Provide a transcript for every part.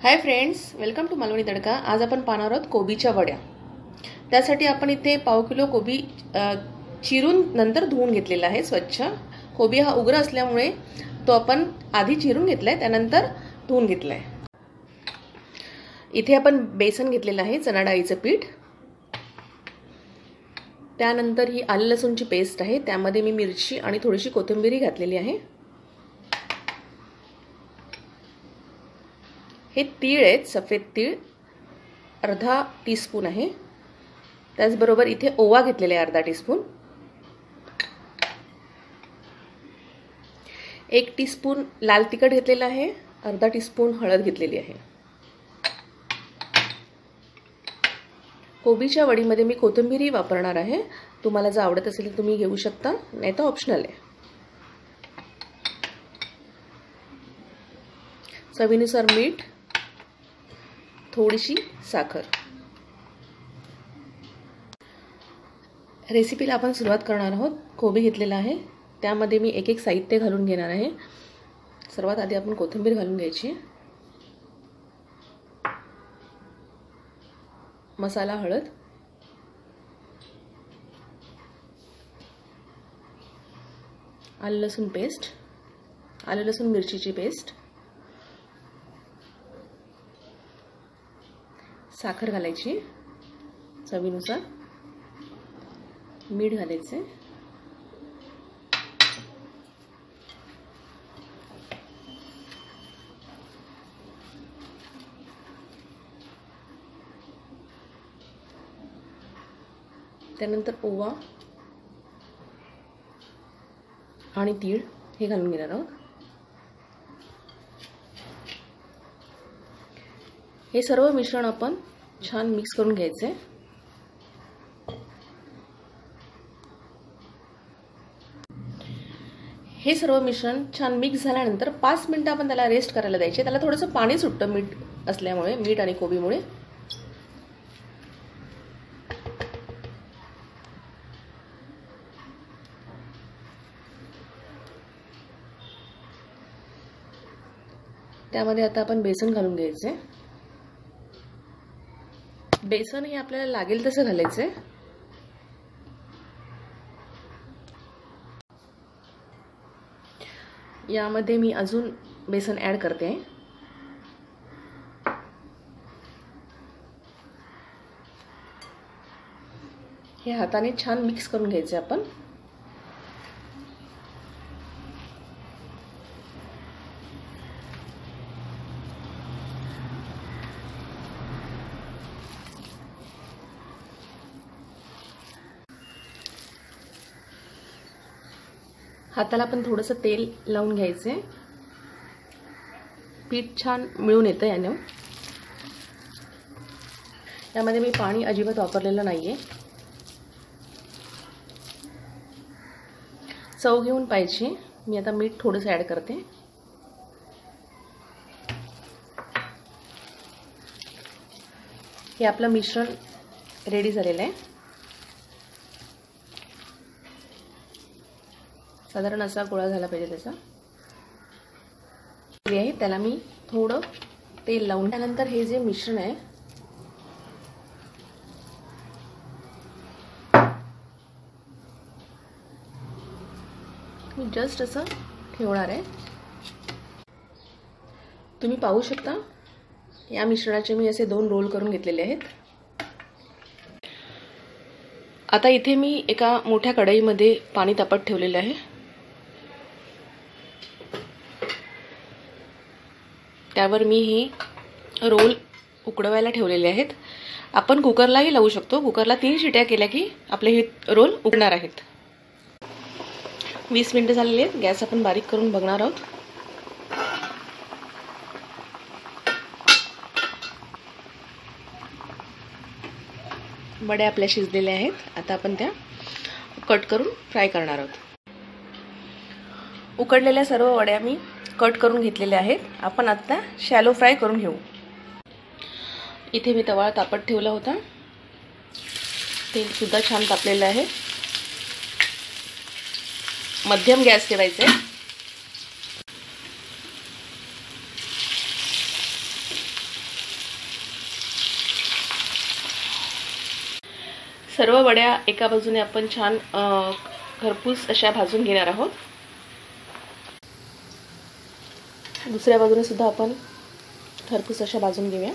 High friends, welcome to Malvani tadka. आज आपण पाहणार आहोत कोबीच्या वड्या। त्यासाठी आपण इथे पाव किलो कोबी चिरून नंतर धुवून घेतलेला आहे स्वच्छ। कोबी हा उग्र असल्यामुळे तो आपण आधी चिरून घेतलाय, त्यानंतर धुवून घेतलाय। इथे आपण बेसन घेतलेलं आहे, चणा डाळीचं पीठ। त्यानंतर ही आलं लसूणची पेस्ट आहे, त्यामध्ये मी मिरची आणि थोडीशी कोथिंबीर घातलेली आहे। हे तीळ आहेत, सफेद तीळ अर्धा टीस्पून आहे। त्याचबरोबर इथे ओवा घेतलेला आहे अर्धा टीस्पून। 1 टीस्पून लाल तिखट घेतलेला आहे, अर्धा टीस्पून हळद घेतलेली आहे। कोबीच्या वडीमध्ये मी कोथिंबीर वापरणार आहे, तुम्हाला जर आवडत असेल तर तुम्ही घेऊ शकता, नाही तर ऑप्शनल आहे। चवीनुसार मीठ, थोडीशी साखर। रेसिपीला आपण सुरुवात करणार आहोत। कोबी घेतलेला आहे, त्यामध्ये मी एक एक साहित्य घालून घेणार आहे। सर्वात आधी आपण कोथिंबीर घालून घ्यायची, मसाला हळद, आलं लसूण पेस्ट, आलं लसूण मिरचीची पेस्ट, साखर घालायची चवीनुसार, मीठ घालायचे, त्यानंतर ओवा आणि तीळ हे घालून घेणार आहोत। हे सर्व मिश्रण आपण छान मिक्स करून घ्यायचे। हे सर्व मिश्रण छान मिक्स झाल्यानंतर 5 मिनिटं आपण त्याला रेस्ट करायला द्यायचे। त्याला थोडंसं पाणी सुटतं मीठ असल्यामुळे, मीठ आणि कोबीमुळे। त्यामध्ये आता आपण बेसन घालून घ्यायचे। बेसन हे आपल्याला लागेल तसं घालायचे। यामध्ये मी अजून बेसन ऍड करते। हे हाताने छान मिक्स करून घ्यायचे आपण। हाताला पण थोडंसं तेल लावून घ्यायचे, पीठ छान मिळून येतं याने। यामध्ये मी पाणी अजिबात वापरलेलं नाहीये। चव घेऊन पाहिजे, मी आता मीठ थोडंसं ऍड करते। हे आपलं मिश्रण रेडी झालेलं आहे। साधारण असा गोळा झाला पाहिजे त्याचा। त्याला मी थोडं तेल लावून, त्यानंतर हे जे मिश्रण आहे मी जस्ट असं ठेवणार आहे। तुम्ही पाहू शकता, या मिश्रणाचे मी असे 2 रोल करून घेतलेले आहेत। आता इथे मी एका मोठ्या कढईमध्ये पाणी तापत ठेवलेलं आहे। त्यावर मी हे रोल उकडवायला ठेवलेले आहेत। आपण कुकरलाही लावू शकतो। कुकरला 3 शिट्या केल्या की आपले हे रोल उकडणार आहेत। 20 मिनिटं झालेली आहेत। गॅस आपण बारीक करून बघणार आहोत। वड्या आपल्या शिजलेल्या आहेत। आता आपण त्या कट करून फ्राय करणार आहोत। उकडलेल्या सर्व वड्या मी कट करून घेतलेल्या आहेत। आपण आता शॅलो फ्राय करून घेऊ। इथे मी तवा तापत ठेवला होता, तेल सुद्धा छान तापलेलं आहे। मध्यम गॅस ठेवायचा आहे। सर्व वड्या एका बाजूने आपण छान खरपूस अशा भाजून घेणार आहोत. दुसऱ्या बाजूने सुद्धा आपण खरपूस अशा भाजून घेऊया.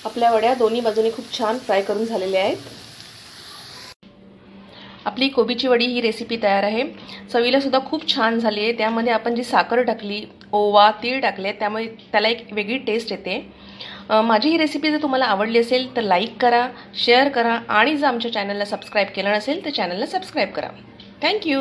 आपल्या वड्या दोन्ही बाजूने खूप छान फ्राय करून झालेल्या आहेत. आपली कोबीची वडी ही रेसिपी तयार आहे. चवीला सुद्धा खूप छान झाली आहे. त्यामध्ये आपण जी साखर टाकली, ओवा, तीळ टाकले, त्यामुळे त्याला एक वेगळी टेस्ट येते. माझी ही रेसिपी जर तुम्हाला आवडली असेल तर लाईक करा, शेअर करा आणि जर आमच्या चॅनलला सबस्क्राईब केलं नसेल तर चॅनलला सबस्क्राईब करा. थँक्यू.